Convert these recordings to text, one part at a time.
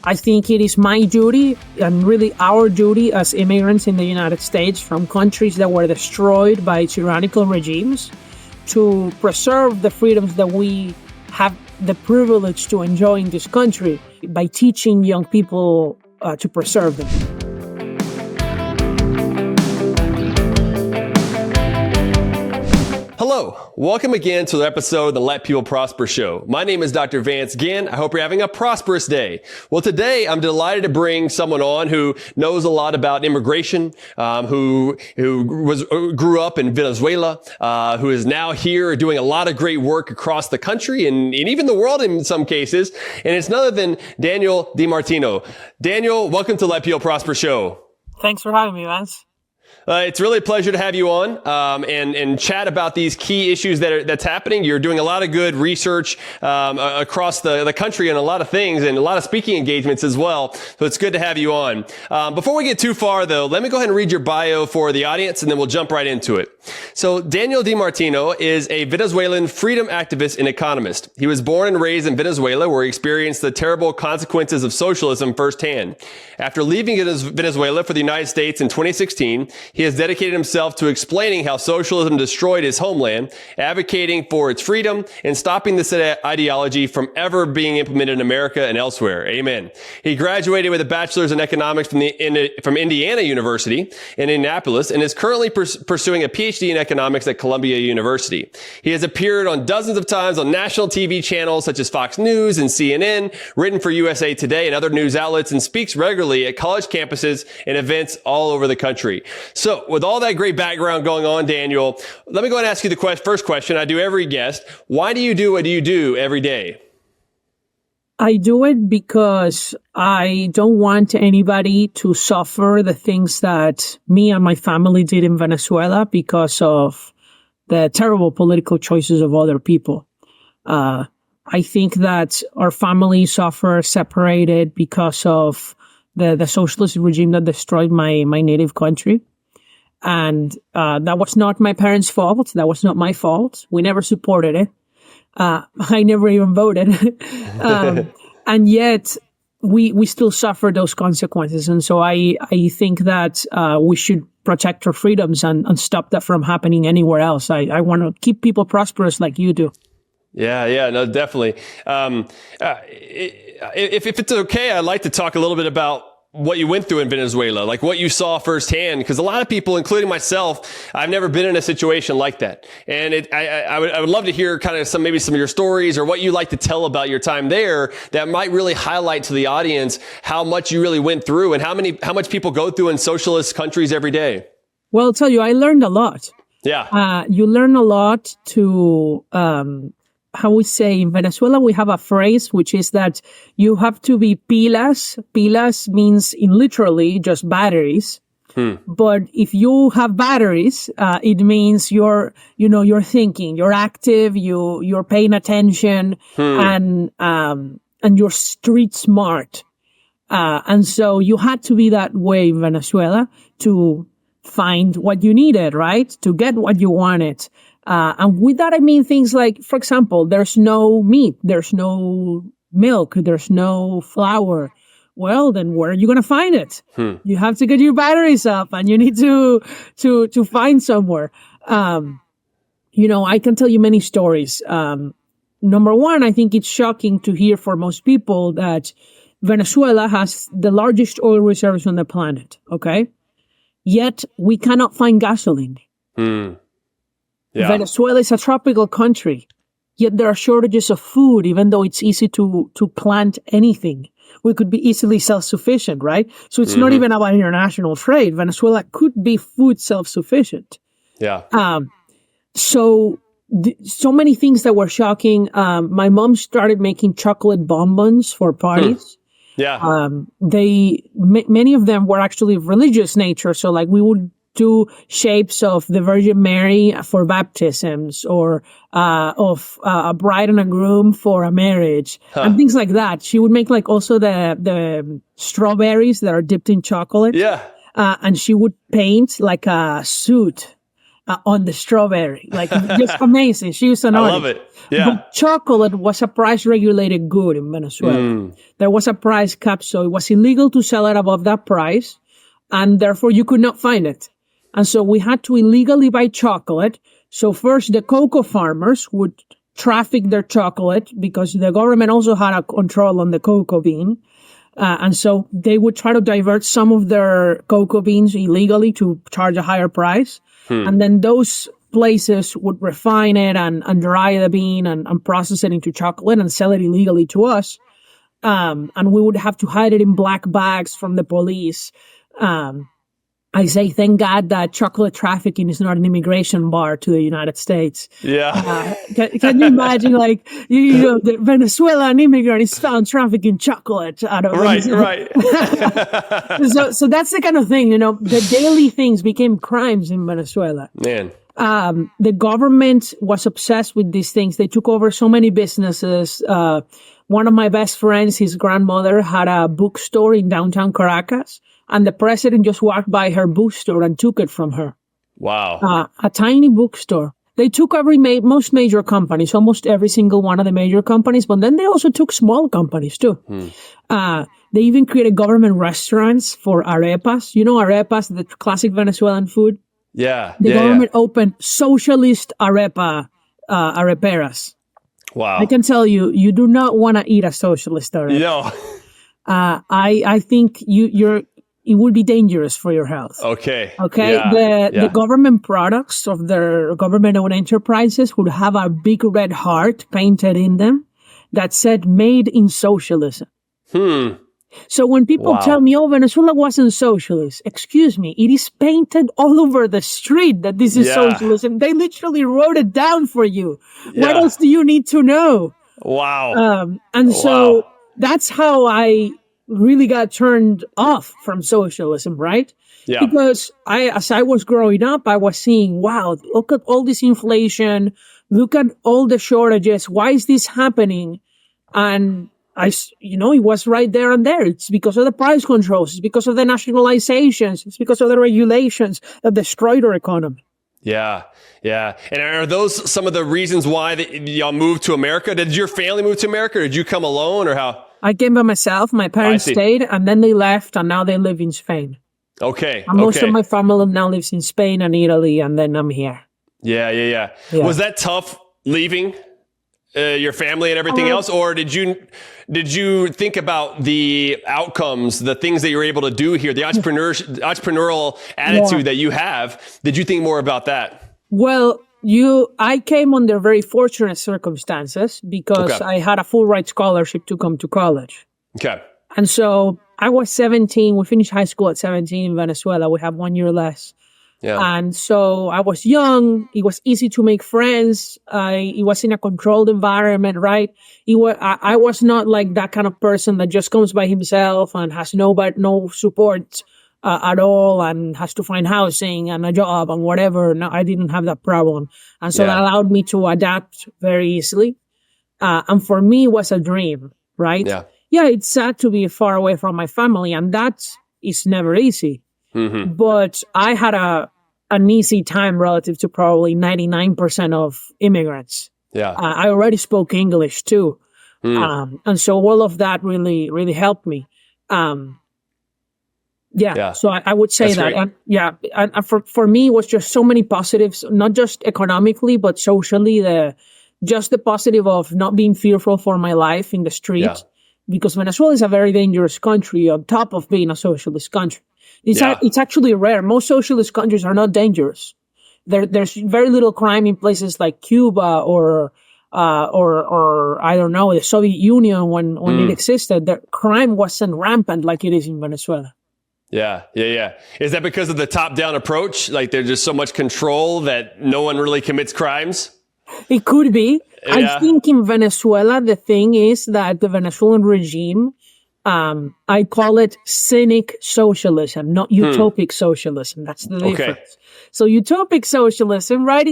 I think it is my duty and really our duty as immigrants in the United States from countries that were destroyed by tyrannical regimes to preserve the freedoms that we have the privilege to enjoy in this country by teaching young people to preserve them. Hello, welcome again to the episode of the Let People Prosper show. My name is Dr. Vance Ginn. I hope you're having a prosperous day. Well, today I'm delighted to bring someone on who knows a lot about immigration, who grew up in Venezuela, who is now here doing a lot of great work across the country and even the world in some cases. And it's none other than Daniel Di Martino. Daniel, welcome to Let People Prosper show. Thanks for having me, Vance. It's really a pleasure to have you on and chat about these key issues that's happening. You're doing a lot of good research across the country on a lot of things and a lot of speaking engagements as well. So it's good to have you on. Before we get too far, though, let me go ahead and read your bio for the audience, and then we'll jump right into it. So Daniel Di Martino is a Venezuelan freedom activist and economist. He was born and raised in Venezuela, where he experienced the terrible consequences of socialism firsthand. After leaving Venezuela for the United States in 2016, he has dedicated himself to explaining how socialism destroyed his homeland, advocating for its freedom, and stopping this ideology from ever being implemented in America and elsewhere. Amen. He graduated with a bachelor's in economics from Indiana University in Indianapolis and is currently pursuing a PhD in economics at Columbia University. He has appeared on dozens of times on national TV channels such as Fox News and CNN, written for USA Today and other news outlets, and speaks regularly at college campuses and events all over the country. So with all that great background going on, Daniel, let me go ahead and ask you the first question I do every guest. Why do you do what you do every day? I do it because I don't want anybody to suffer the things that me and my family did in Venezuela because of the terrible political choices of other people. I think that our family suffer separated because of the socialist regime that destroyed my native country. And that was not my parents' fault. That was not my fault. We never supported it. I never even voted. And yet we still suffer those consequences. And so I think that we should protect our freedoms and stop that from happening anywhere else. I want to keep people prosperous like you do. Yeah, no, definitely. If it's okay, I'd like to talk a little bit about what you went through in Venezuela, like what you saw firsthand, because a lot of people, including myself, I've never been in a situation like that. And I would love to hear kind of some of your stories or what you like to tell about your time there that might really highlight to the audience how much you really went through and how much people go through in socialist countries every day. Well, I'll tell you, I learned a lot. Yeah. You learn a lot to, how we say in Venezuela, we have a phrase, which is that you have to be pilas. Pilas means in literally just batteries. But if you have batteries, it means you're thinking, you're active, you're paying attention, and you're street smart. And so you had to be that way in Venezuela to find what you needed, right? To get what you wanted. And with that, I mean things like, for example, there's no meat, there's no milk, there's no flour. Well, then where are you going to find it? You have to get your batteries up and you need to find somewhere. I can tell you many stories. Number one, I think it's shocking to hear for most people that Venezuela has the largest oil reserves on the planet. Okay. Yet we cannot find gasoline. Yeah. Venezuela is a tropical country, yet there are shortages of food, even though it's easy to plant anything. We could be easily self-sufficient, right? So it's not even about international trade. Venezuela could be food self-sufficient. Yeah. So many things that were shocking. My mom started making chocolate bonbons for parties. Yeah. Many of them were actually of religious nature. So like we would do shapes of the Virgin Mary for baptisms or of a bride and a groom for a marriage and things like that. She would make like also the strawberries that are dipped in chocolate. Yeah. And she would paint like a suit on the strawberry. Like, just amazing. She was an I artist. love it. Yeah. But chocolate was a price-regulated good in Venezuela. There was a price cap, so it was illegal to sell it above that price, and therefore you could not find it. And so we had to illegally buy chocolate. So first, the cocoa farmers would traffic their chocolate because the government also had a control on the cocoa bean. And so they would try to divert some of their cocoa beans illegally to charge a higher price. And then those places would refine it and dry the bean and process it into chocolate and sell it illegally to us. And we would have to hide it in black bags from the police. I say, thank God that chocolate trafficking is not an immigration bar to the United States. Yeah. Can you imagine, like, you know, the Venezuelan immigrant is found trafficking chocolate out of Venezuela. Right. So that's the kind of thing, you know, the daily things became crimes in Venezuela. Man. The government was obsessed with these things. They took over so many businesses. One of my best friends, his grandmother, had a bookstore in downtown Caracas. And the president just walked by her bookstore and took it from her. Wow. A tiny bookstore. They took most major companies, almost every single one of the major companies, but then they also took small companies too. They even created government restaurants for arepas. You know, arepas, the classic Venezuelan food? Yeah. The government opened socialist areperas. Wow. I can tell you, you do not want to eat a socialist arepa. No. I think it would be dangerous for your health. Okay. Yeah. The government products of their government-owned enterprises would have a big red heart painted in them that said "Made in Socialism." So when people tell me, "Oh, Venezuela wasn't socialist," excuse me, it is painted all over the street that this is socialism. They literally wrote it down for you. What else do you need to know? Wow. So that's how I really got turned off from socialism, right? Yeah. Because as I was growing up, I was seeing, wow, look at all this inflation. Look at all the shortages. Why is this happening? And it was right there and there. It's because of the price controls. It's because of the nationalizations. It's because of the regulations that destroyed our economy. Yeah. Yeah. And are those some of the reasons why y'all moved to America? Did your family move to America, or did you come alone, or how? I came by myself. My parents stayed, and then they left, and now they live in Spain. Okay. And most of my family now lives in Spain and Italy, and then I'm here. Yeah. Was that tough leaving your family and everything else, or did you think about the outcomes, the things that you were able to do here, the entrepreneurial attitude that you have? Did you think more about that? Well, I came under very fortunate circumstances because I had a full ride scholarship to come to college. Okay. And so I was 17. We finished high school at 17 in Venezuela. We have 1 year less. Yeah. And so I was young. It was easy to make friends. It was in a controlled environment, right? I was not like that kind of person that just comes by himself and has no support at all and has to find housing and a job and whatever. No, I didn't have that problem. And so that allowed me to adapt very easily. And for me, it was a dream, right? Yeah, it's sad to be far away from my family, and that is never easy. Mm-hmm. But I had an easy time relative to probably 99% of immigrants. Yeah. I already spoke English too. And so all of that really, really helped me. So I would say that. And for me, it was just so many positives, not just economically, but socially, the positive of not being fearful for my life in the street. Yeah. Because Venezuela is a very dangerous country on top of being a socialist country. It's actually rare. Most socialist countries are not dangerous. There's very little crime in places like Cuba or I don't know, the Soviet Union when it existed. The crime wasn't rampant like it is in Venezuela. Yeah. Is that because of the top-down approach? Like there's just so much control that no one really commits crimes? It could be. Yeah. I think in Venezuela, the thing is that the Venezuelan regime, I call it cynic socialism, not utopic socialism. That's the difference. Okay. So utopic socialism, right?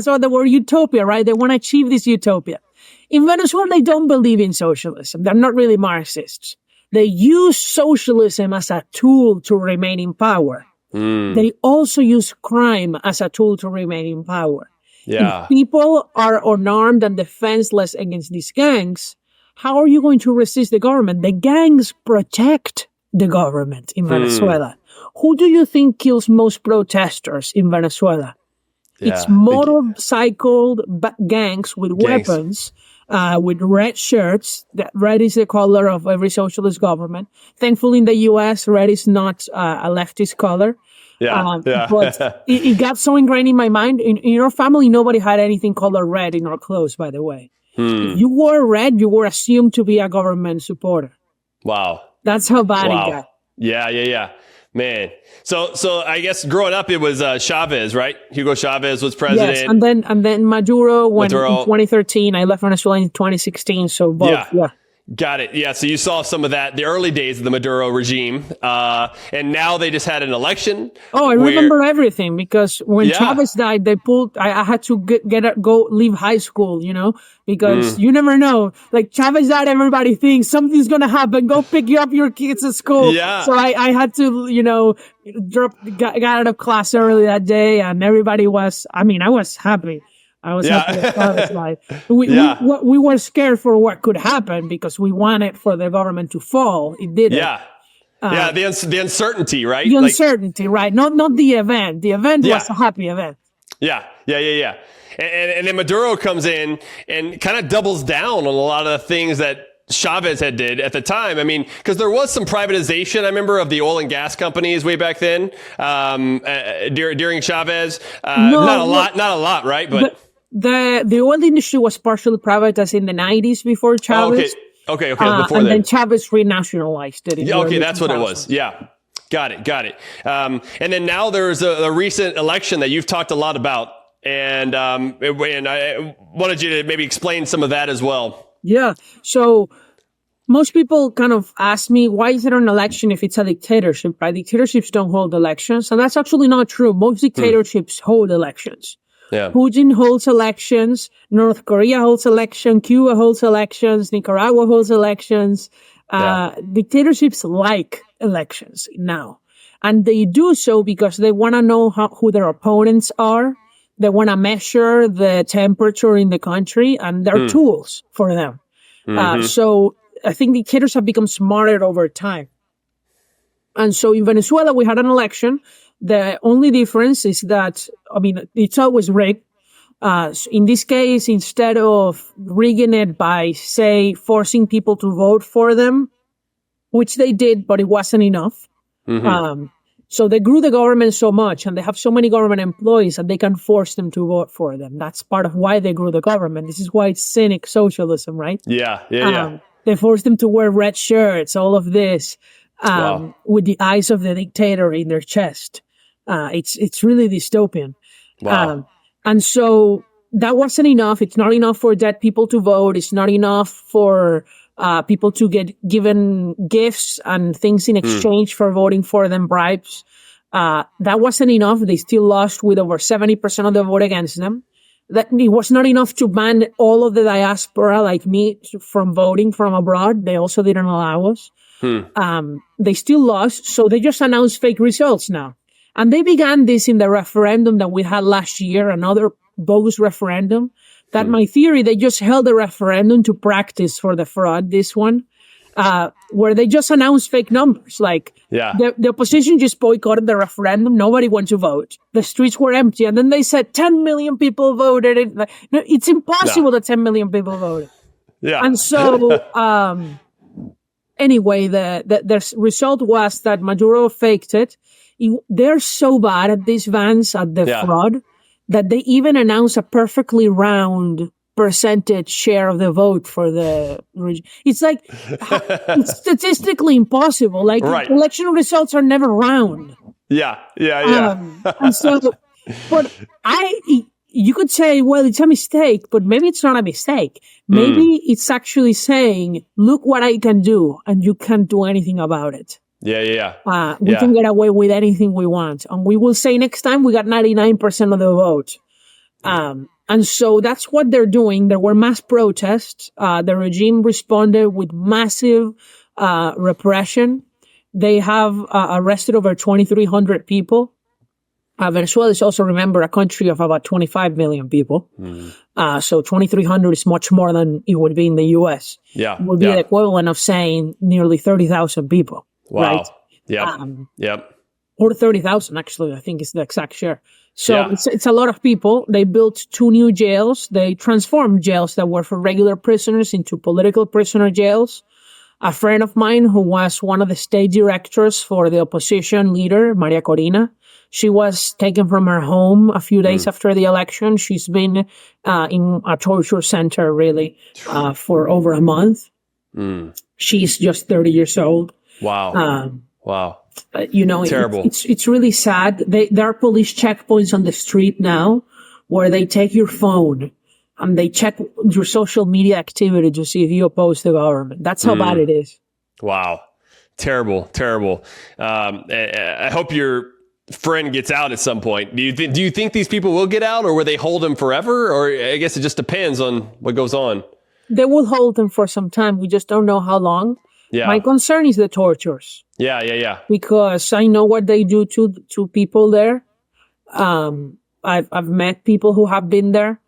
So the word utopia, right? They want to achieve this utopia. In Venezuela, they don't believe in socialism. They're not really Marxists. They use socialism as a tool to remain in power. They also use crime as a tool to remain in power. Yeah. If people are unarmed and defenseless against these gangs, how are you going to resist the government? The gangs protect the government in Venezuela. Who do you think kills most protesters in Venezuela? It's motorcycled gangs with weapons, with red shirts. That red is the color of every socialist government. Thankfully, in the U.S., red is not a leftist color. But it got so ingrained in my mind. In our family, nobody had anything colored red in our clothes, by the way. If you wore red, you were assumed to be a government supporter. Wow. That's how bad it got. Yeah. Man. So I guess growing up, it was Chavez, right? Hugo Chavez was president. Yes, and then Maduro, in 2013. I left Venezuela in 2016, so both, yeah. Got it. Yeah. So you saw some of that, the early days of the Maduro regime. And now they just had an election. Oh, I remember everything because when Chavez died, they pulled, I had to go leave high school, because you never know. Like Chavez died, everybody thinks something's going to happen. Go pick up your kids at school. Yeah. So I had to, got out of class early that day and everybody was, I was happy. I was happy with Chavez died. We were scared for what could happen because we wanted for the government to fall. It didn't. The uncertainty, right? The uncertainty, right? Not the event. The event was a happy event. Yeah. And then Maduro comes in and kind of doubles down on a lot of the things that Chavez had did at the time. Because there was some privatization, I remember, of the oil and gas companies way back then, during Chavez. Not a lot, right? But the oil industry was partially privatized in the 90s before Chavez. Okay. Before and then Chavez renationalized it. Okay, that's what it was. Yeah. Got it. And then now there's a recent election that you've talked a lot about. And I wanted you to maybe explain some of that as well. Yeah. So most people kind of ask me, why is it an election if it's a dictatorship, right? Dictatorships don't hold elections. And that's actually not true. Most dictatorships hold elections. Yeah. Putin holds elections. North Korea holds elections. Cuba holds elections. Nicaragua holds elections. Dictatorships like elections now. And they do so because they want to know who their opponents are. They want to measure the temperature in the country, and they're tools for them. So I think dictators have become smarter over time. And so in Venezuela, we had an election. The only difference is that, it's always rigged. In this case, instead of rigging it by, say, forcing people to vote for them, which they did, but it wasn't enough. So they grew the government so much and they have so many government employees that they can force them to vote for them. That's part of why they grew the government. This is why it's cynic socialism, right? Yeah. They forced them to wear red shirts, all of this, with the eyes of the dictator in their chest. It's really dystopian. Wow. And so that wasn't enough. It's not enough for dead people to vote. It's not enough for people to get given gifts and things in exchange for voting for them, bribes. That wasn't enough. They still lost with over 70% of the vote against them. That it was not enough to ban all of the diaspora like me from voting from abroad. They also didn't allow us. They still lost. So they just announced fake results now. And they began this in the referendum that we had last year, another bogus referendum. That my theory, they just held a referendum to practice for the fraud, this one, where they just announced fake numbers. The opposition just boycotted the referendum. Nobody went to vote. The streets were empty. And then they said 10 million people voted. It's impossible that 10 million people voted. Yeah. And so, anyway, the result was that Maduro faked it. They're so bad at this, Vance, at the fraud, that they even announced a perfectly round percentage share of the vote for the region. It's like, it's statistically impossible. Election results are never round. Yeah. And so, but you could say, well, it's a mistake, but maybe it's not a mistake. Maybe it's actually saying, look what I can do, and you can't do anything about it. Yeah. We can get away with anything we want. And we will say next time we got 99% of the vote. And so that's what they're doing. There were mass protests. The regime responded with massive repression. They have arrested over 2,300 people. Venezuela is also, remember, a country of about 25 million people. So 2,300 is much more than it would be in the U.S. Yeah. It would be the equivalent of saying nearly 30,000 people. Wow. Right? Yep. Or 30,000, actually, I think is the exact share. So it's a lot of people. They built 2 new jails. They transformed jails that were for regular prisoners into political prisoner jails. A friend of mine who was one of the state directors for the opposition leader, Maria Corina, she was taken from her home a few days after the election. She's been in a torture center, really, for over a month. She's just 30 years old. Wow. Wow. Terrible. It's really sad. There are police checkpoints on the street now where they take your phone and they check your social media activity to see if you oppose the government. That's how bad it is. Wow. Terrible. I hope your friend gets out at some point. Do you think these people will get out, or will they hold him forever? Or I guess it just depends on what goes on. They will hold them for some time. We just don't know how long. Yeah. My concern is the tortures. Yeah. Because I know what they do to people there. I've met people who have been there,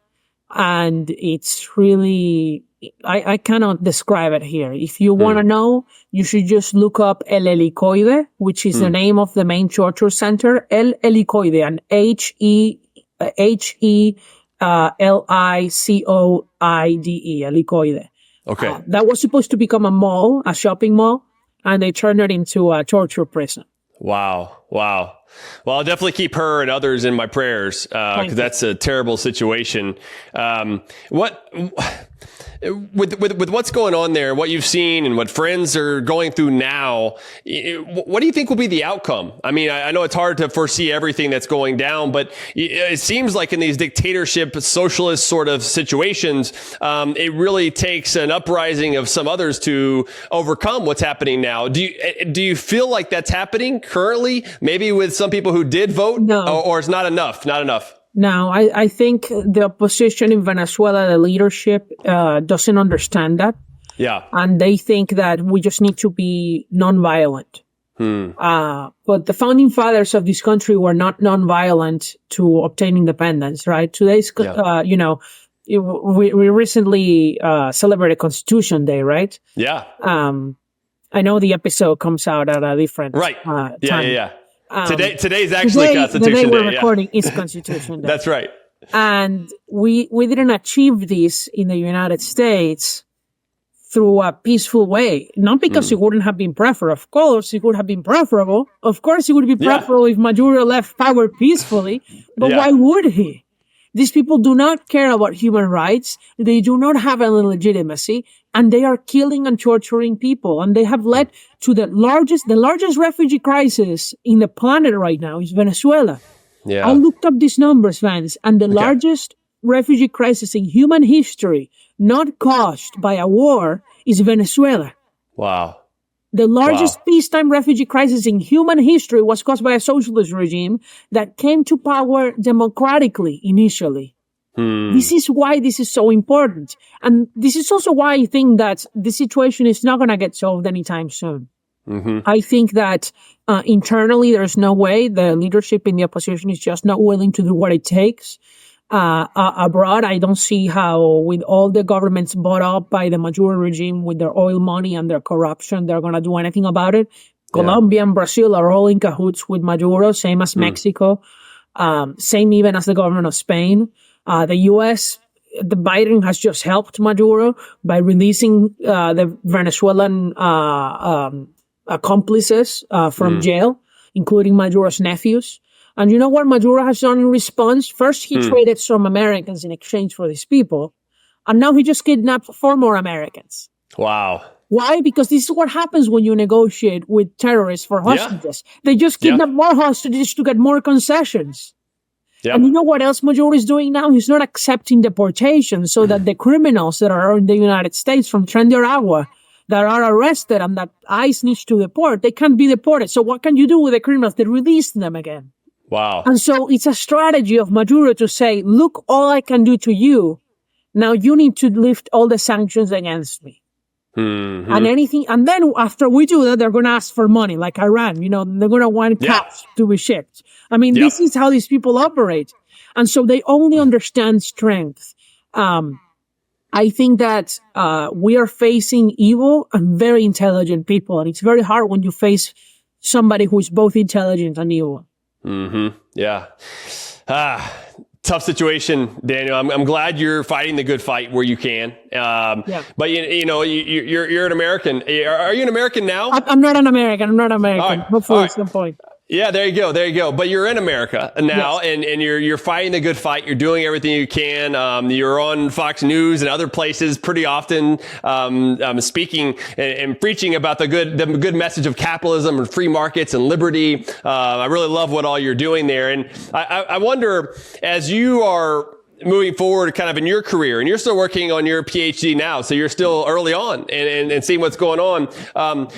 and it's really, I cannot describe it here. If you want to know, you should just look up El Helicoide, which is the name of the main torture center. El Helicoide, and Helicoide, Helicoide. Okay. That was supposed to become a mall, a shopping mall, and they turned it into a torture prison. Wow. Well, I'll definitely keep her and others in my prayers, because that's a terrible situation. With what's going on there, what you've seen and what friends are going through now, what do you think will be the outcome? I mean, I know it's hard to foresee everything that's going down, but it seems like in these dictatorship, socialist sort of situations, it really takes an uprising of some others to overcome what's happening now. Do you feel like that's happening currently? Maybe with some people who did vote? No. Or it's not enough? Not enough? No, I think the opposition in Venezuela, the leadership, doesn't understand that. Yeah. And they think that we just need to be nonviolent. But the founding fathers of this country were not nonviolent to obtain independence, right? Today's, we recently celebrated Constitution Day, right? Yeah. I know the episode comes out at a different time. Yeah. Today's actually Constitution Day. The day we're recording is Constitution Day. That's right. And we didn't achieve this in the United States through a peaceful way. Not because it wouldn't have been preferable. Of course, it would have been preferable. Of course, it would be preferable if Maduro left power peacefully. But why would he? These people do not care about human rights. They do not have any legitimacy, and they are killing and torturing people. And they have led to the largest refugee crisis in the planet right now is Venezuela. Yeah. I looked up these numbers, Vance, and the largest refugee crisis in human history, not caused by a war, is Venezuela. Wow. The largest peacetime refugee crisis in human history was caused by a socialist regime that came to power democratically initially. This is why this is so important. And this is also why I think that the situation is not going to get solved anytime soon. I think that internally, there's no way. The leadership in the opposition is just not willing to do what it takes. Abroad, I don't see how, with all the governments bought up by the Maduro regime with their oil money and their corruption, they're going to do anything about it. Colombia and Brazil are all in cahoots with Maduro, same as Mexico, same even as the government of Spain. The U.S., the Biden has just helped Maduro by releasing the Venezuelan accomplices from jail, including Maduro's nephews. And you know what Maduro has done in response? First, he traded some Americans in exchange for these people. And now he just kidnapped 4 more Americans. Wow. Why? Because this is what happens when you negotiate with terrorists for hostages. They just kidnap more hostages to get more concessions. And you know what else Maduro is doing now? He's not accepting deportation so that the criminals that are in the United States from Tren de Aragua that are arrested and that ICE needs to deport, they can't be deported. So what can you do with the criminals? They release them again. Wow. And so it's a strategy of Maduro to say, look, all I can do to you. Now you need to lift all the sanctions against me. And anything, and then after we do that, they're going to ask for money, like Iran. They're going to want cash to be shipped. I mean, this is how these people operate, and so they only understand strength. I think that we are facing evil and very intelligent people, and it's very hard when you face somebody who is both intelligent and evil. Yeah. Tough situation, Daniel. I'm glad you're fighting the good fight where you can. But you're an American. Are you an American now? I'm not an American. I'm not American. Hopefully at some point. Yeah, there you go. But you're in America now, and you're fighting the good fight. You're doing everything you can. You're on Fox News and other places pretty often, speaking and preaching about the good message of capitalism and free markets and liberty. I really love what all you're doing there, and I wonder, as you are moving forward kind of in your career, and you're still working on your PhD now, so you're still early on and seeing what's going on.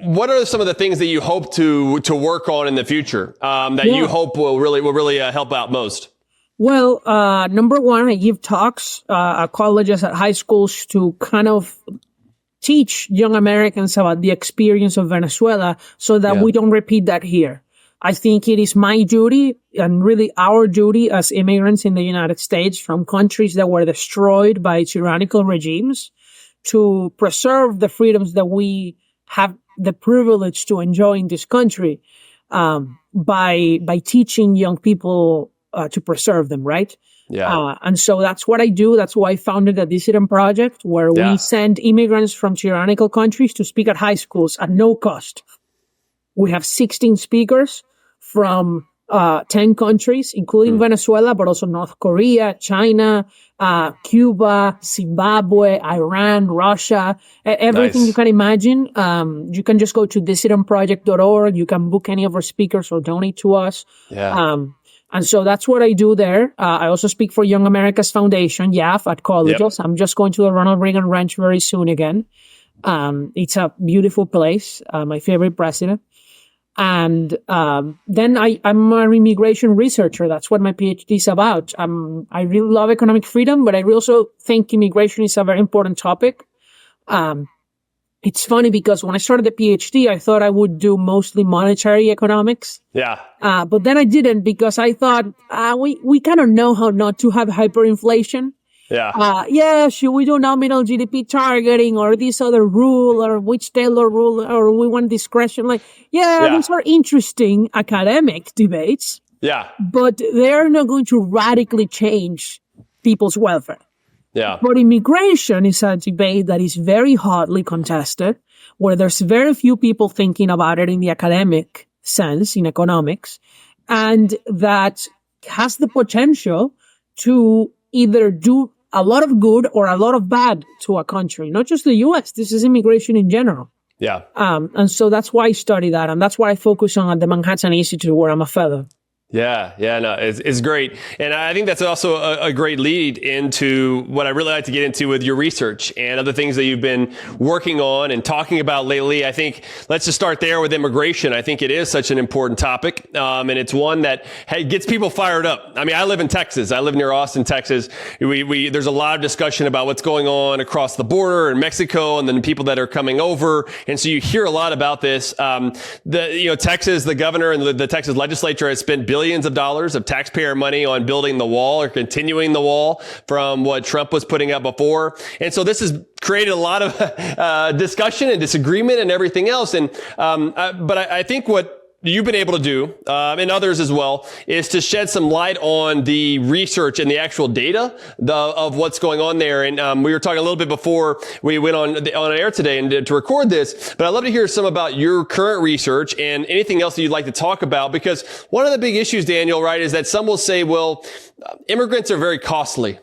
What are some of the things that you hope to work on in the future that you hope will really help out most? Well, number one, I give talks at colleges, at high schools to kind of teach young Americans about the experience of Venezuela so that we don't repeat that here. I think it is my duty and really our duty as immigrants in the United States from countries that were destroyed by tyrannical regimes to preserve the freedoms that we have the privilege to enjoy in this country, by teaching young people to preserve them, right? Yeah. And so that's what I do. That's why I founded the Dissident Project, where we send immigrants from tyrannical countries to speak at high schools at no cost. We have 16 speakers from 10 countries, including Venezuela, but also North Korea, China, Cuba, Zimbabwe, Iran, Russia, everything you can imagine. You can just go to dissidentproject.org. You can book any of our speakers or donate to us. And so that's what I do there. I also speak for Young America's Foundation, YAF, at colleges. I'm just going to the Ronald Reagan Ranch very soon again. It's a beautiful place. My favorite president. And then I'm an immigration researcher. That's what my PhD is about. I really love economic freedom, but I also think immigration is a very important topic. It's funny because when I started the PhD, I thought I would do mostly monetary economics. But then I didn't, because I thought we kind of know how not to have hyperinflation. Should we do nominal GDP targeting or this other rule or which Taylor rule, or we want discretion? Those are interesting academic debates. But they're not going to radically change people's welfare. But immigration is a debate that is very hotly contested, where there's very few people thinking about it in the academic sense, in economics, and that has the potential to either do a lot of good or a lot of bad to a country, not just the U.S. This is immigration in general. And so that's why I study that. And that's why I focus on at the Manhattan Institute, where I'm a fellow. It's great. And I think that's also a great lead into what I really like to get into with your research and other things that you've been working on and talking about lately. I think let's just start there with immigration. I think it is such an important topic. And it's one that gets people fired up. I mean, I live in Texas. I live near Austin, Texas. There's a lot of discussion about what's going on across the border in Mexico and then people that are coming over. And so you hear a lot about this. Texas, the governor and the Texas legislature has spent billions of dollars of taxpayer money on building the wall or continuing the wall from what Trump was putting up before. And so this has created a lot of discussion and disagreement and everything else. And but I think what you've been able to do, and others as well, is to shed some light on the research and the actual data of what's going on there. And we were talking a little bit before we went on air today and to record this, but I'd love to hear some about your current research and anything else that you'd like to talk about, because one of the big issues, Daniel, right, is that some will say, well, immigrants are very costly.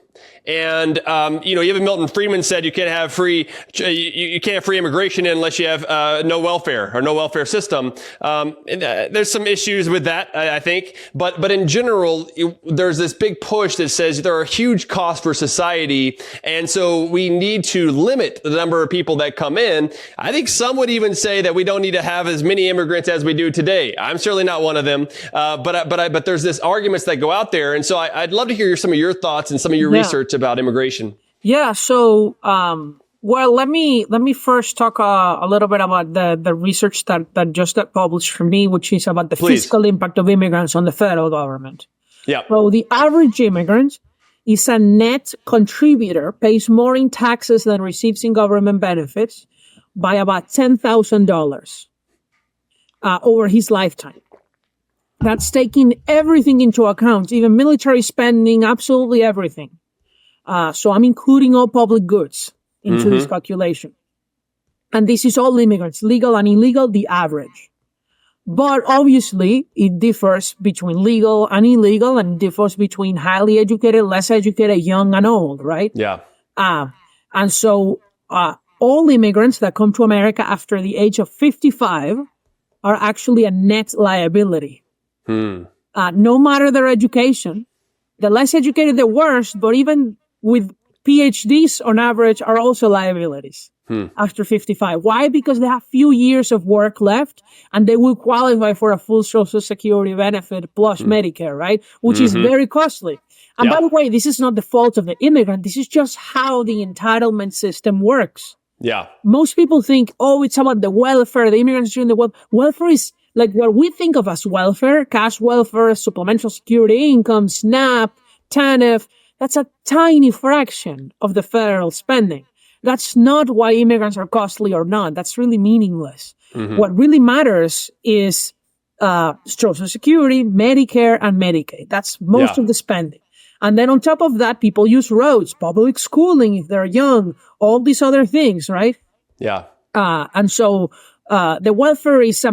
And, even Milton Friedman said you can't have free immigration unless you have, no welfare or no welfare system. There's some issues with that, I think. But in general, there's this big push that says there are huge costs for society. And so we need to limit the number of people that come in. I think some would even say that we don't need to have as many immigrants as we do today. I'm certainly not one of them. But there's this arguments that go out there. And so I'd love to hear some of your thoughts and some of your research about immigration. So Well, let me first talk a little bit about the research that just got published for me, which is about the Please. fiscal impact of immigrants on the federal government. Yeah. So the average immigrant is a net contributor, pays more in taxes than receives in government benefits by about $10,000 over his lifetime. That's taking everything into account, even military spending, absolutely everything. So I'm including all public goods into this calculation. And this is all immigrants, legal and illegal, the average. But obviously, it differs between legal and illegal, and it differs between highly educated, less educated, young and old, right? Yeah. And so all immigrants that come to America after the age of 55 are actually a net liability. No matter their education. The less educated, the worse, but even with PhDs on average are also liabilities after 55. Why? Because they have few years of work left and they will qualify for a full Social Security benefit plus Medicare, right? Which is very costly. And by the way, this is not the fault of the immigrant. This is just how the entitlement system works. Yeah. Most people think, oh, it's about the welfare, the immigrants doing the welfare. Welfare is like what we think of as welfare, cash welfare, supplemental security income, SNAP, TANF. That's a tiny fraction of the federal spending. That's not why immigrants are costly or not. That's really meaningless. What really matters is Social Security, Medicare, and Medicaid. That's most of the spending. And then on top of that, people use roads, public schooling if they're young, all these other things, right? Yeah. And so the welfare is a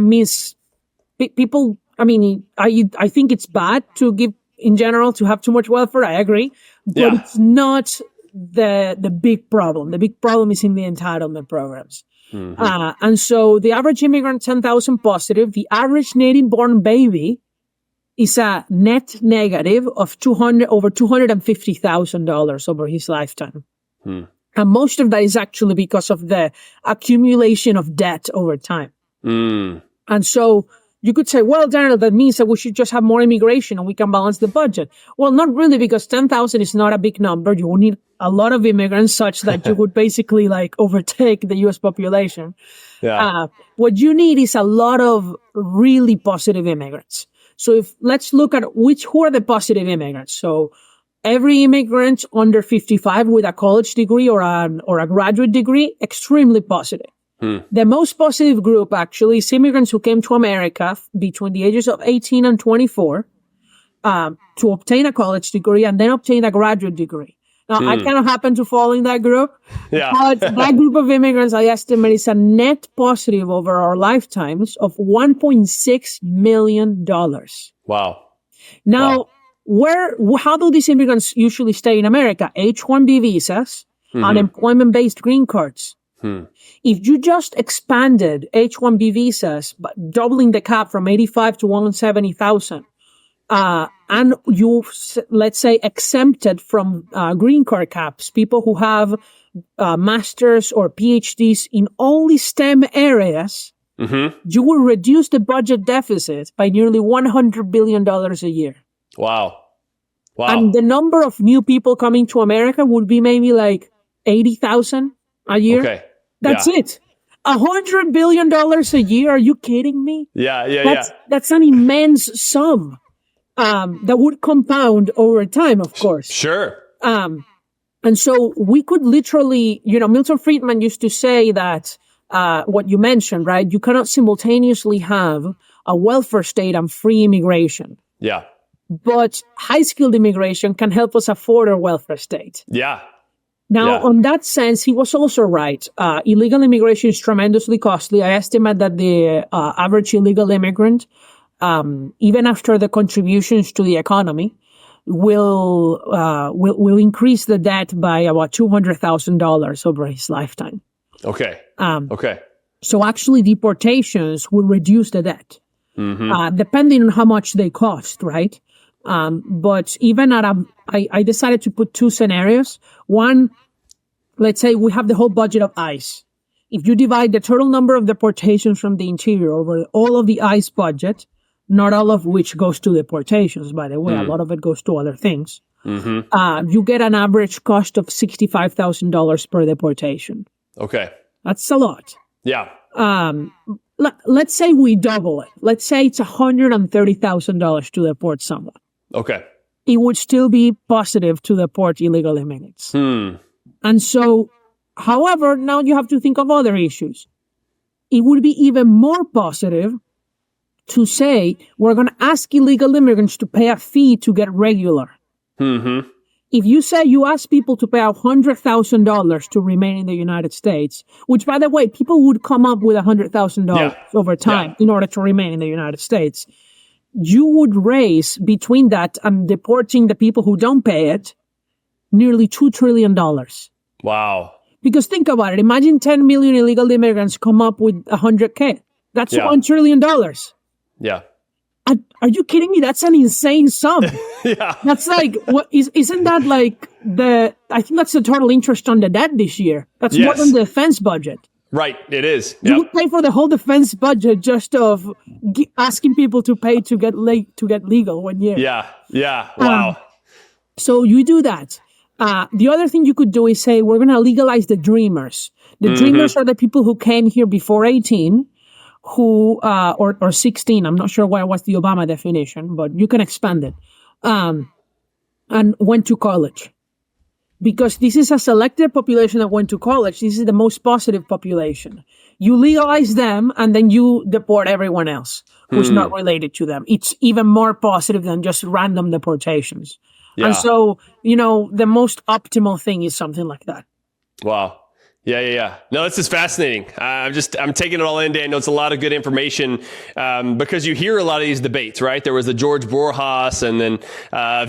people, I mean, I think it's bad to give, in general, to have too much welfare. I agree. But it's not the big problem. The big problem is in the entitlement programs. And so the average immigrant, 10,000 positive, the average native-born baby is a net negative of over $250,000 over his lifetime. And most of that is actually because of the accumulation of debt over time. And so you could say, well, Daniel, that means that we should just have more immigration and we can balance the budget. Well, not really, because 10,000 is not a big number. You will need a lot of immigrants such that you would basically like overtake the U.S. population. What you need is a lot of really positive immigrants. So let's look at who are the positive immigrants. So every immigrant under 55 with a college degree or a graduate degree, extremely positive. The most positive group actually is immigrants who came to America between the ages of 18 and 24 to obtain a college degree and then obtain a graduate degree. Now, I kind of happen to fall in that group. But that group of immigrants, I estimate, is a net positive over our lifetimes of $1.6 million. Wow. Now, how do these immigrants usually stay in America? H-1B visas, unemployment-based green cards. If you just expanded H-1B visas, doubling the cap from 85 to 170,000, and you, let's say, exempted from green card caps, people who have masters or PhDs in only STEM areas, you will reduce the budget deficit by nearly $100 billion a year. Wow. And the number of new people coming to America would be maybe like 80,000 a year. Okay. That's it. $100 billion a year. Are you kidding me? That's an immense sum. That would compound over time, of course. Sure. And so we could literally, Milton Friedman used to say that, what you mentioned, right? You cannot simultaneously have a welfare state and free immigration. Yeah. But high-skilled immigration can help us afford a welfare state. Yeah. Now, on that sense, he was also right. Illegal immigration is tremendously costly. I estimate that the average illegal immigrant, even after the contributions to the economy, will increase the debt by about $200,000 over his lifetime. Okay. So actually, deportations will reduce the debt, depending on how much they cost, right? But even I decided to put two scenarios. One, let's say we have the whole budget of ICE. If you divide the total number of deportations from the interior over all of the ICE budget, not all of which goes to deportations, by the way, a lot of it goes to other things. You get an average cost of $65,000 per deportation. Okay. That's a lot. Yeah. Let's say we double it. Let's say it's $130,000 to deport someone. Okay. It would still be positive to deport illegal immigrants. And so, however, now you have to think of other issues. It would be even more positive to say we're going to ask illegal immigrants to pay a fee to get regular. Mm-hmm. If you say you ask people to pay $100,000 to remain in the United States, which, by the way, people would come up with $100,000 over time in order to remain in the United States, you would raise between that and deporting the people who don't pay it nearly $2 trillion. Wow. Because think about it. Imagine 10 million illegal immigrants come up with 100K. That's $1 trillion. Yeah. Are you kidding me? That's an insane sum. Yeah. That's like, isn't that like I think that's the total interest on the debt this year. That's more than the defense budget. Right. It is. You would pay for the whole defense budget just of asking people to pay to get legal 1 year. Yeah. Yeah. Wow. So you do that. The other thing you could do is say, we're going to legalize the dreamers. The dreamers are the people who came here before 18, who, or 16. I'm not sure what was the Obama definition, but you can expand it. And went to college. Because this is a selected population that went to college. This is the most positive population. You legalize them and then you deport everyone else who's not related to them. It's even more positive than just random deportations. Yeah. And so, the most optimal thing is something like that. Wow. Yeah. No, this is fascinating. I'm taking it all in, Daniel. It's a lot of good information because you hear a lot of these debates, right? There was the George Borjas and then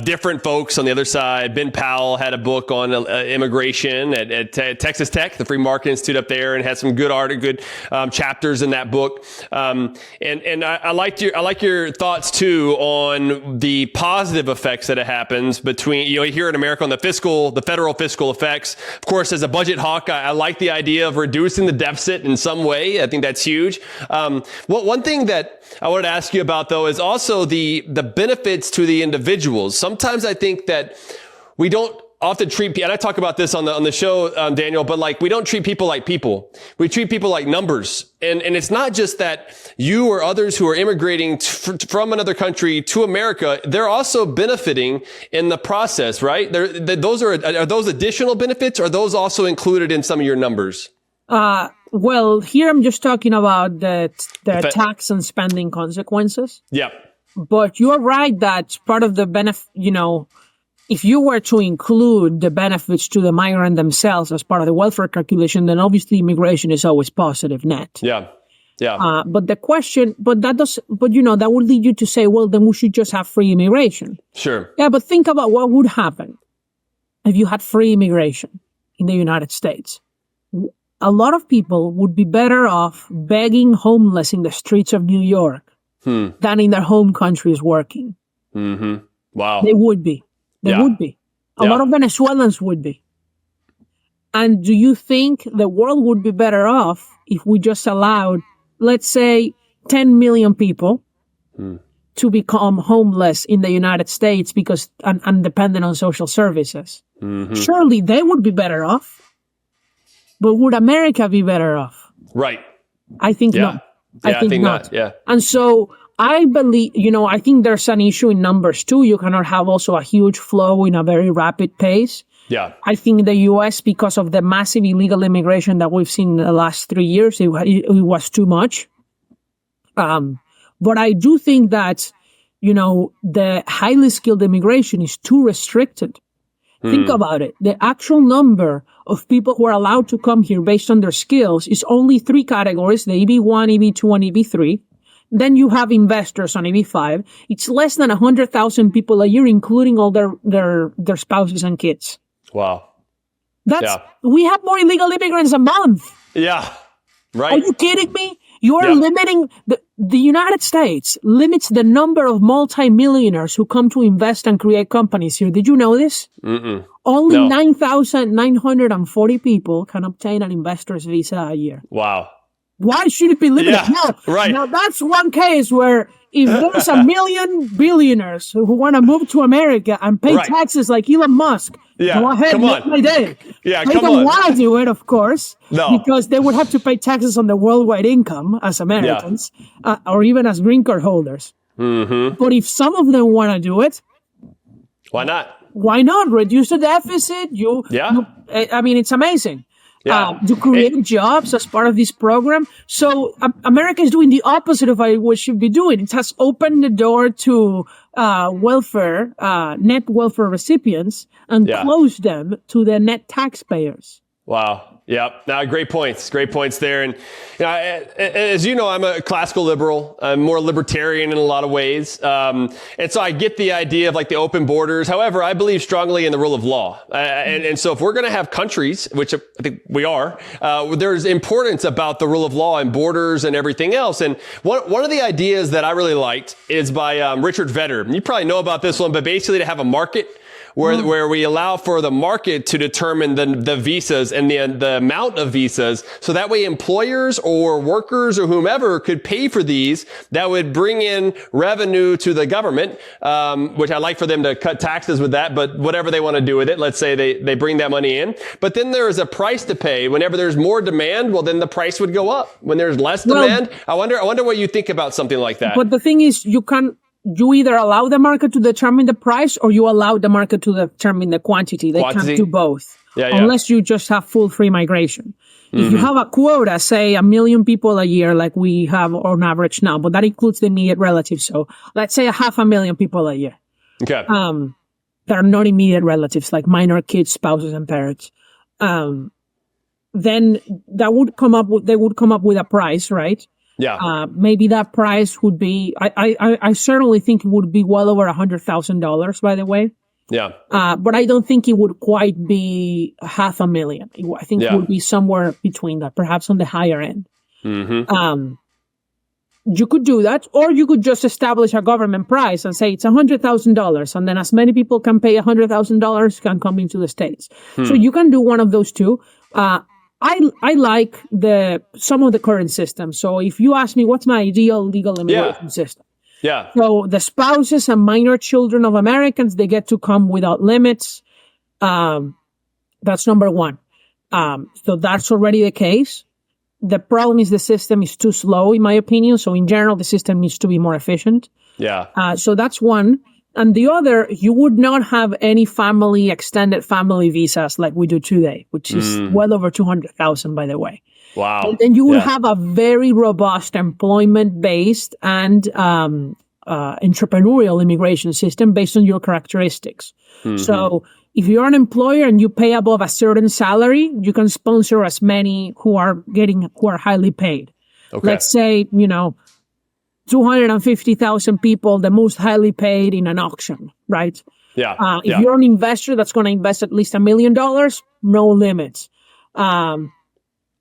different folks on the other side. Ben Powell had a book on immigration at Texas Tech, the Free Market Institute up there, and had some good chapters in that book. And I like your thoughts too on the positive effects that it happens between, here in America on the federal fiscal effects. Of course, as a budget hawk, I like the idea of reducing the deficit in some way. I think that's huge. One thing that I wanted to ask you about, though, is also the benefits to the individuals. Sometimes I think that we don't often treat people, and I talk about this on the show, Daniel, but we don't treat people like people. We treat people like numbers. And it's not just that you or others who are immigrating from another country to America, they're also benefiting in the process, right? Are those additional benefits, or are those also included in some of your numbers? Well, here I'm just talking about the tax and spending consequences. Yeah. But you're right that part of the benefit, if you were to include the benefits to the migrant themselves as part of the welfare calculation, then obviously immigration is always positive net. Yeah. But that would lead you to say, well, then we should just have free immigration. Sure. Yeah, but think about what would happen if you had free immigration in the United States. A lot of people would be better off begging homeless in the streets of New York than in their home countries working. Mm-hmm. Wow. They would be. They would be. A lot of Venezuelans would be. And do you think the world would be better off if we just allowed, let's say, 10 million people to become homeless in the United States because and dependent on social services? Mm-hmm. Surely they would be better off. But would America be better off? Right. I think not. I think not. Yeah. And so I believe, I think there's an issue in numbers too. You cannot have also a huge flow in a very rapid pace. Yeah. I think the U.S., because of the massive illegal immigration that we've seen in the last 3 years, it was too much. But I do think that, the highly skilled immigration is too restricted. Think about it. The actual number of people who are allowed to come here based on their skills is only 3 categories, the EB1, EB2, and EB3. Then you have investors on EB5. It's less than 100,000 people a year, including all their spouses and kids. Wow. We have more illegal immigrants a month. Yeah. Right. Are you kidding me? You are limiting the United States limits the number of multimillionaires who come to invest and create companies here. Did you know this? Only 9,940 people can obtain an investor's visa a year. Wow. Why should it be limited? Yeah, right. Now that's one case where if there's a million billionaires who want to move to America and pay taxes like Elon Musk, go ahead, make my day. Yeah, they don't want to do it, of course, because they would have to pay taxes on the worldwide income as Americans, or even as green card holders. Mm-hmm. But if some of them want to do it, why not? Why not reduce the deficit? I mean, it's amazing. Yeah. To create jobs as part of this program. So America is doing the opposite of what we should be doing. It has opened the door to welfare, net welfare recipients, and closed them to the net taxpayers. Wow. Yep. Now, great points there. And as you know, I'm a classical liberal. I'm more libertarian in a lot of ways. And so I get the idea of like the open borders. However, I believe strongly in the rule of law. And so if we're going to have countries, which I think we are, there's importance about the rule of law and borders and everything else. And one of the ideas that I really liked is by Richard Vedder. You probably know about this one, but basically to have a market where we allow for the market to determine the visas and the amount of visas. So that way employers or workers or whomever could pay for these. That would bring in revenue to the government, which I'd like for them to cut taxes with that, but whatever they want to do with it. Let's say they bring that money in. But then there is a price to pay. Whenever there's more demand, well, then the price would go up. When there's less demand, I wonder what you think about something like that. But the thing is, you either allow the market to determine the price or you allow the market to determine the quantity. They can't do both unless you just have full free migration. If you have a quota, say 1 million people a year like we have on average now, but that includes the immediate relatives. So let's say 500,000 people a year. Okay. That are not immediate relatives, like minor kids, spouses, and parents. Then they would come up with a price, right? Yeah. Maybe that price would be, I certainly think it would be well over $100,000, by the way. Yeah. But I don't think it would quite be 500,000. I think it would be somewhere between that, perhaps on the higher end. Mm-hmm. You could do that, or you could just establish a government price and say it's $100,000, and then as many people can pay $100,000 can come into the States. So you can do one of those two. I like some of the current systems. So if you ask me what's my ideal legal immigration system. Yeah. So the spouses and minor children of Americans, they get to come without limits. That's number one. So that's already the case. The problem is the system is too slow, in my opinion. So in general, the system needs to be more efficient. Yeah. So that's one. And the other, you would not have any extended family visas like we do today, which is well over 200,000, by the way. Wow. And then you will have a very robust employment-based and entrepreneurial immigration system based on your characteristics. Mm-hmm. So if you're an employer and you pay above a certain salary, you can sponsor as many who are highly paid. Okay. Let's say, 250,000 people, the most highly paid in an auction, right? Yeah. If you're an investor that's going to invest at least $1 million, no limits.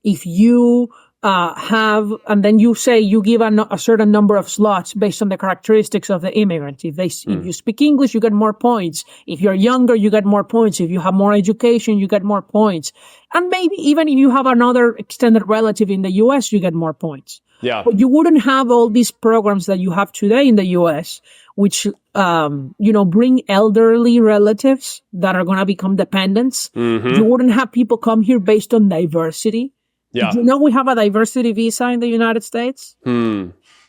If you and then you say you give a certain number of slots based on the characteristics of the immigrant. If you speak English, you get more points. If you're younger, you get more points. If you have more education, you get more points. And maybe even if you have another extended relative in the U.S., you get more points. Yeah. But you wouldn't have all these programs that you have today in the U.S., which, bring elderly relatives that are going to become dependents. Mm-hmm. You wouldn't have people come here based on diversity. Yeah. Did you know we have a diversity visa in the United States?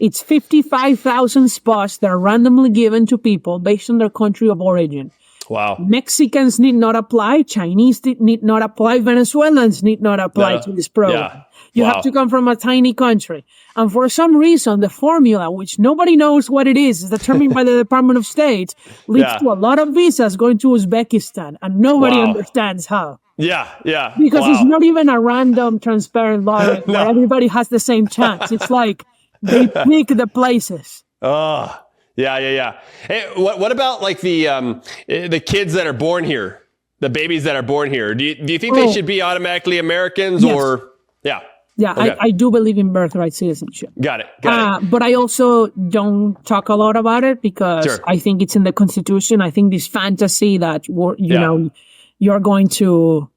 It's 55,000 spots that are randomly given to people based on their country of origin. Wow. Mexicans need not apply. Chinese need not apply. Venezuelans need not apply to this program. Yeah. You have to come from a tiny country. And for some reason, the formula, which nobody knows what it is determined by the Department of State, leads to a lot of visas going to Uzbekistan. And nobody understands how. Yeah. Because it's not even a random, transparent lottery where everybody has the same chance. It's like they pick the places. Oh, yeah. Hey, what about like the kids that are born here, the babies that are born here? Do you think they should be automatically Americans or? Yeah. Yeah, okay. I do believe in birthright citizenship. Got it. But I also don't talk a lot about it because I think it's in the Constitution. I think this fantasy that, you're going to,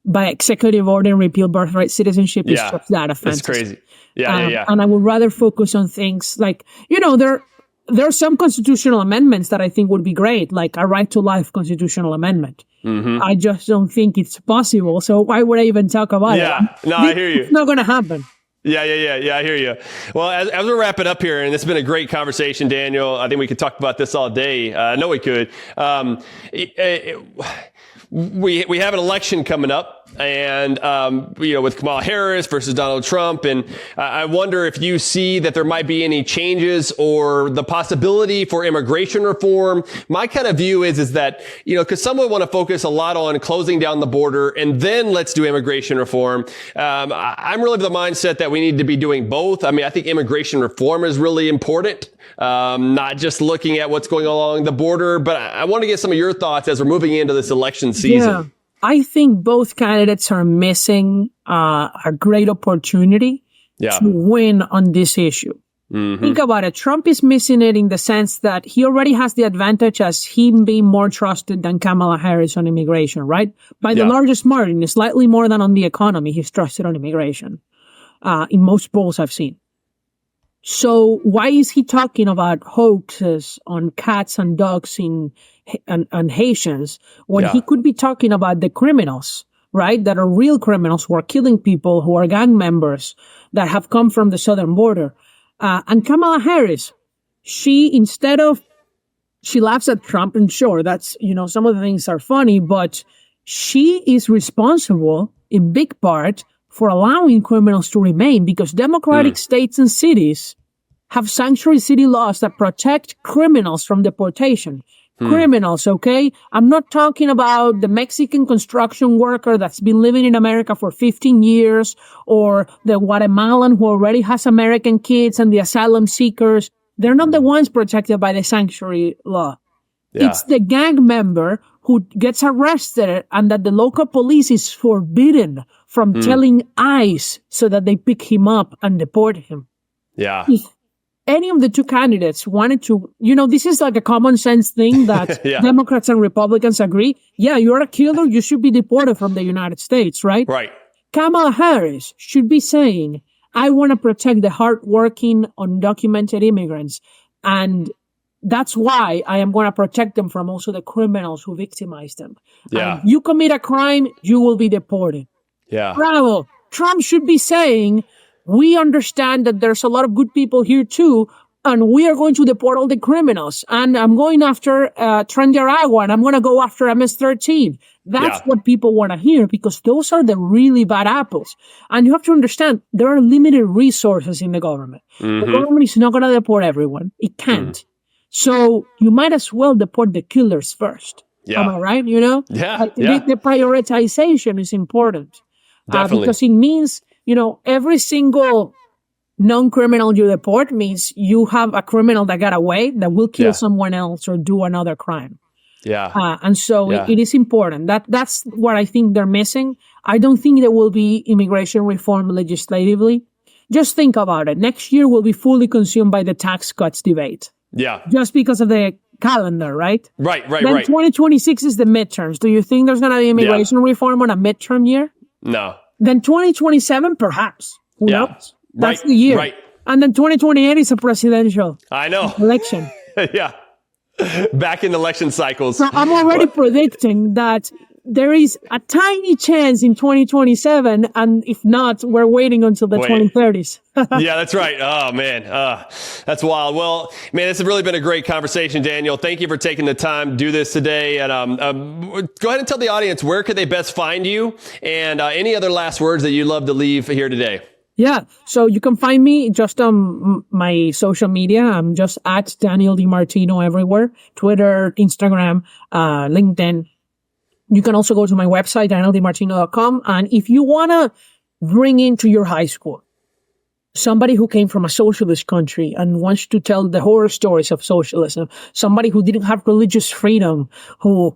by executive order, repeal birthright citizenship is just that, a fantasy. It's crazy. Yeah. And I would rather focus on things like, there are some constitutional amendments that I think would be great, like a right to life constitutional amendment. I just don't think it's possible. So why would I even talk about it? Yeah, no, I hear you. It's not going to happen. Yeah. I hear you. Well, as we're wrapping up here, and it's been a great conversation, Daniel. I think we could talk about this all day. I know we could. We have an election coming up, and with Kamala Harris versus Donald Trump, and I wonder if you see that there might be any changes or the possibility for immigration reform. My kind of view is that because some would want to focus a lot on closing down the border and then let's do immigration reform. I'm really of the mindset that we need to be doing both. I mean, I think immigration reform is really important. Not just looking at what's going along the border, but I want to get some of your thoughts as we're moving into this election season. Yeah, I think both candidates are missing a great opportunity to win on this issue. Think about it. Trump is missing it in the sense that he already has the advantage as him being more trusted than Kamala Harris on immigration, right? By the largest margin, slightly more than on the economy, he's trusted on immigration in most polls I've seen. So why is he talking about hoaxes on cats and dogs and Haitians when he could be talking about the criminals, right? That are real criminals who are killing people, who are gang members that have come from the southern border. And Kamala Harris, she laughs at Trump, and sure, that's, some of the things are funny, but she is responsible in big part for allowing criminals to remain, because democratic states and cities have sanctuary city laws that protect criminals from deportation. Criminals, okay? I'm not talking about the Mexican construction worker that's been living in America for 15 years, or the Guatemalan who already has American kids, and the asylum seekers. They're not the ones protected by the sanctuary law. Yeah. It's the gang member who gets arrested and that the local police is forbidden from telling ICE so that they pick him up and deport him. Yeah. If any of the two candidates wanted to, this is like a common sense thing that Democrats and Republicans agree. Yeah, you're a killer. You should be deported from the United States, right? Right. Kamala Harris should be saying, I want to protect the hardworking, undocumented immigrants. And that's why I am going to protect them from also the criminals who victimize them. Yeah. You commit a crime, you will be deported. Yeah. Bravo. Trump should be saying, we understand that there's a lot of good people here too, and we are going to deport all the criminals. And I'm going after Tren de Aragua, and I'm going to go after MS-13. That's what people want to hear, because those are the really bad apples. And you have to understand, there are limited resources in the government. The government is not going to deport everyone. It can't. So you might as well deport the killers first. Yeah. Am I right? Yeah. The prioritization is important. Definitely. Because it means, every single non-criminal you deport means you have a criminal that got away that will kill someone else or do another crime. Yeah. And so it is important. That's what I think they're missing. I don't think there will be immigration reform legislatively. Just think about it. Next year will be fully consumed by the tax cuts debate. Yeah. Just because of the calendar, right? Right. Then 2026 is the midterms. Do you think there's going to be immigration reform on a midterm year? No. Then 2027, perhaps. Who knows? That's the year. Right. And then 2028 is a presidential election. Yeah. Back in election cycles. So I'm already predicting that there is a tiny chance in 2027, and if not, we're waiting until the 2030s. Yeah, that's right. Oh, man. That's wild. Well, man, this has really been a great conversation, Daniel. Thank you for taking the time to do this today. And go ahead and tell the audience, where could they best find you? And any other last words that you'd love to leave here today? Yeah. So you can find me just on my social media. I'm just at Daniel Di Martino everywhere. Twitter, Instagram, LinkedIn. You can also go to my website, danieldimartino.com. And if you want to bring into your high school somebody who came from a socialist country and wants to tell the horror stories of socialism, somebody who didn't have religious freedom, who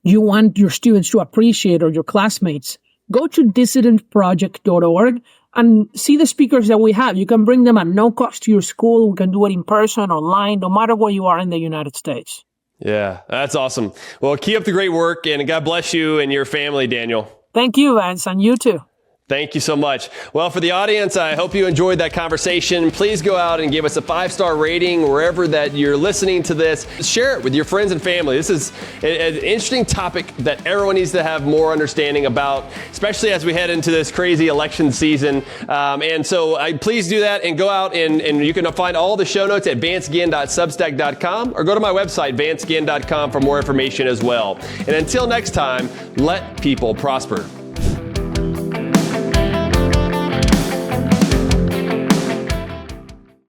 you want your students to appreciate, or your classmates, go to dissidentproject.org and see the speakers that we have. You can bring them at no cost to your school. We can do it in person, online, no matter where you are in the United States. Yeah, that's awesome. Well, keep up the great work, and God bless you and your family, Daniel. Thank you, Vance, and you too. Thank you so much. Well, for the audience, I hope you enjoyed that conversation. Please go out and give us a 5-star rating wherever that you're listening to this. Share it with your friends and family. This is an interesting topic that everyone needs to have more understanding about, especially as we head into this crazy election season. And so please do that and go out and you can find all the show notes at vanceginn.substack.com or go to my website, vanceginn.com, for more information as well. And until next time, let people prosper.